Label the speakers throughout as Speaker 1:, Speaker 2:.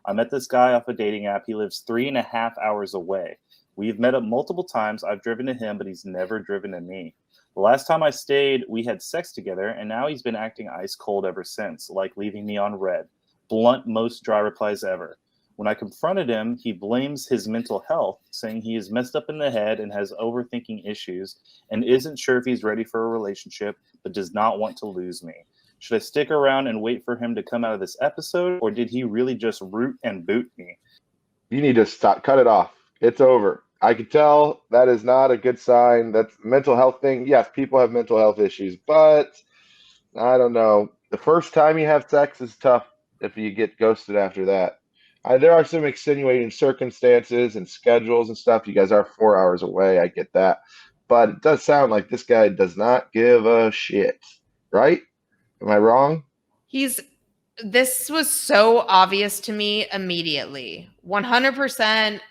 Speaker 1: I met this guy off a dating app. He lives 3.5 hours away. We've met up multiple times. I've driven to him, but he's never driven to me. The last time I stayed, we had sex together, and now he's been acting ice cold ever since, like leaving me on red. Blunt, most dry replies ever. When I confronted him, he blames his mental health, saying he is messed up in the head and has overthinking issues and isn't sure if he's ready for a relationship, but does not want to lose me. Should I stick around and wait for him to come out of this episode, or did he really just root and boot me?
Speaker 2: You need to stop, cut it off. It's over. I can tell that is not a good sign. That's a mental health thing. Yes, people have mental health issues, but I don't know. The first time you have sex is tough if you get ghosted after that. There are some extenuating circumstances and schedules and stuff. You guys are 4 hours away. I get that. But it does sound like this guy does not give a shit, right? Am I wrong?
Speaker 3: This was so obvious to me immediately. 100%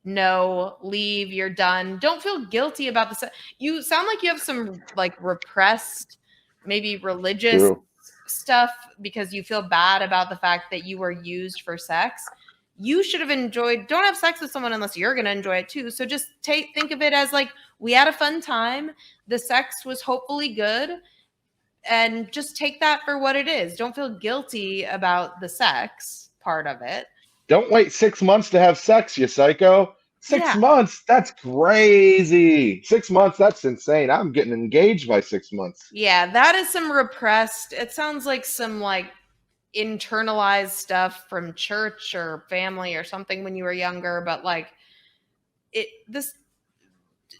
Speaker 3: no, leave, you're done. Don't feel guilty about this. You sound like you have some like repressed, maybe religious
Speaker 2: True.
Speaker 3: stuff because you feel bad about the fact that you were used for sex. You should have don't have sex with someone unless you're going to enjoy it too. So just think of it as like, we had a fun time. The sex was hopefully good. And just take that for what it is. Don't feel guilty about the sex part of it.
Speaker 2: Don't wait 6 months to have sex, you psycho. 6 months? That's crazy. 6 months? That's insane. I'm getting engaged by 6 months.
Speaker 3: Yeah, that is some repressed. It sounds like some like internalized stuff from church or family or something when you were younger. But like,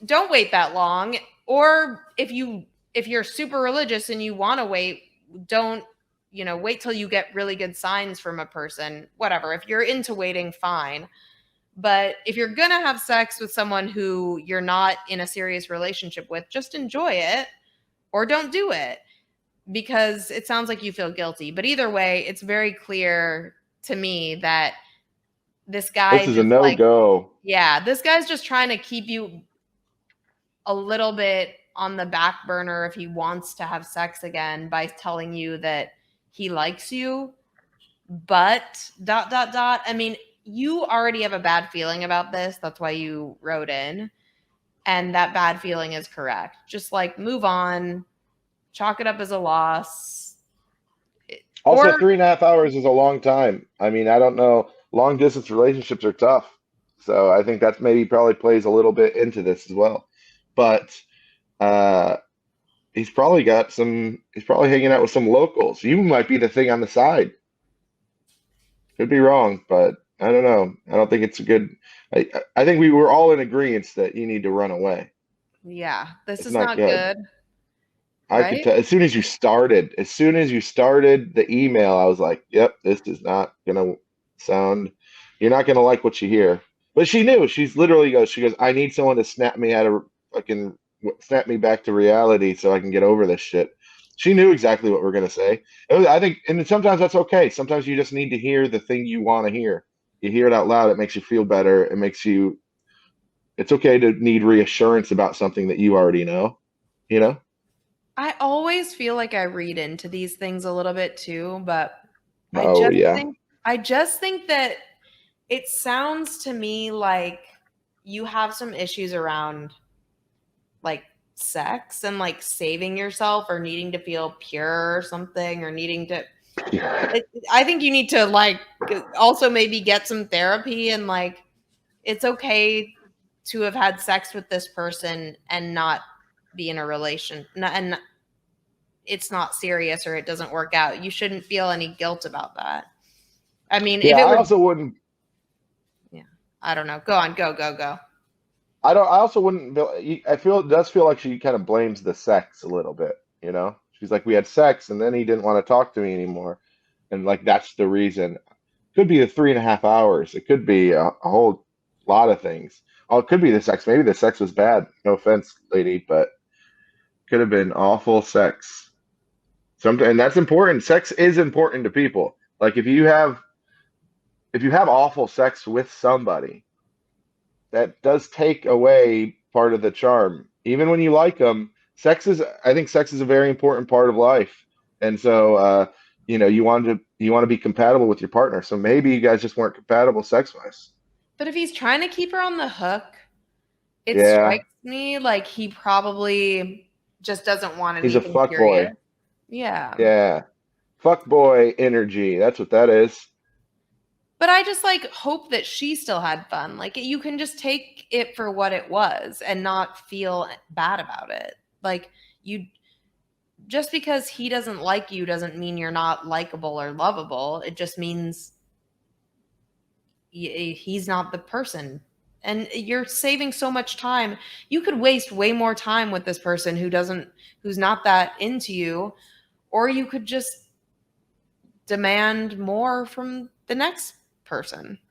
Speaker 3: don't wait that long. Or if you're super religious and you want to wait, don't wait till you get really good signs from a person, whatever. If you're into waiting, fine. But if you're going to have sex with someone who you're not in a serious relationship with, just enjoy it or don't do it, because it sounds like you feel guilty. But either way, it's very clear to me that this guy
Speaker 2: This is a no-go.
Speaker 3: Yeah, this guy's just trying to keep you a little bit on the back burner if he wants to have sex again by telling you that he likes you, but ... I mean, you already have a bad feeling about this. That's why you wrote in. And that bad feeling is correct. Just like move on, chalk it up as a loss.
Speaker 2: Also, 3.5 hours is a long time. I mean, I don't know. Long distance relationships are tough. So I think that's maybe probably plays a little bit into this as well. But he's probably hanging out with some locals. You might be the thing on the side. Could be wrong, but I don't know. I don't think it's a good. I think we were all in agreement that you need to run away.
Speaker 3: Yeah, this is not good.
Speaker 2: I could tell as soon as you started the email, I was like, "Yep, this is not gonna sound. You're not gonna like what you hear." But she knew. She goes, "I need someone to snap me back to reality so I can get over this shit." She knew exactly what we're going to say. I think, and sometimes that's okay. Sometimes you just need to hear the thing you want to hear. You hear it out loud. It makes you feel better. It's okay to need reassurance about something that you already know,
Speaker 3: I always feel like I read into these things a little bit too, but I just think that it sounds to me like you have some issues around like sex and like saving yourself or needing to feel pure or something, or needing to I think you need to like also maybe get some therapy, and like it's okay to have had sex with this person and not be in a relation and it's not serious or it doesn't work out. You shouldn't feel any guilt about that. I mean,
Speaker 2: yeah, I also wouldn't.
Speaker 3: Yeah, I don't know. Go on, go.
Speaker 2: I also wouldn't. It does feel like she kind of blames the sex a little bit. She's like, we had sex, and then he didn't want to talk to me anymore, and like that's the reason. Could be the 3.5 hours. It could be a whole lot of things. Oh, it could be the sex. Maybe the sex was bad. No offense, lady, but could have been awful sex. And that's important. Sex is important to people. Like if you have awful sex with somebody, that does take away part of the charm. Even when you like them, I think sex is a very important part of life. And so you want to be compatible with your partner. So maybe you guys just weren't compatible sex wise.
Speaker 3: But if he's trying to keep her on the hook, it
Speaker 2: Yeah.
Speaker 3: strikes me like he probably just doesn't want
Speaker 2: He's a
Speaker 3: anything
Speaker 2: fuck
Speaker 3: serious.
Speaker 2: boy.
Speaker 3: Yeah.
Speaker 2: Yeah. Fuck boy energy. That's what that is.
Speaker 3: But I just like hope that she still had fun. Like you can just take it for what it was and not feel bad about it. Like you just because he doesn't like you doesn't mean you're not likable or lovable. It just means he's not the person. And you're saving so much time. You could waste way more time with this person who's not that into you, or you could just demand more from the next person.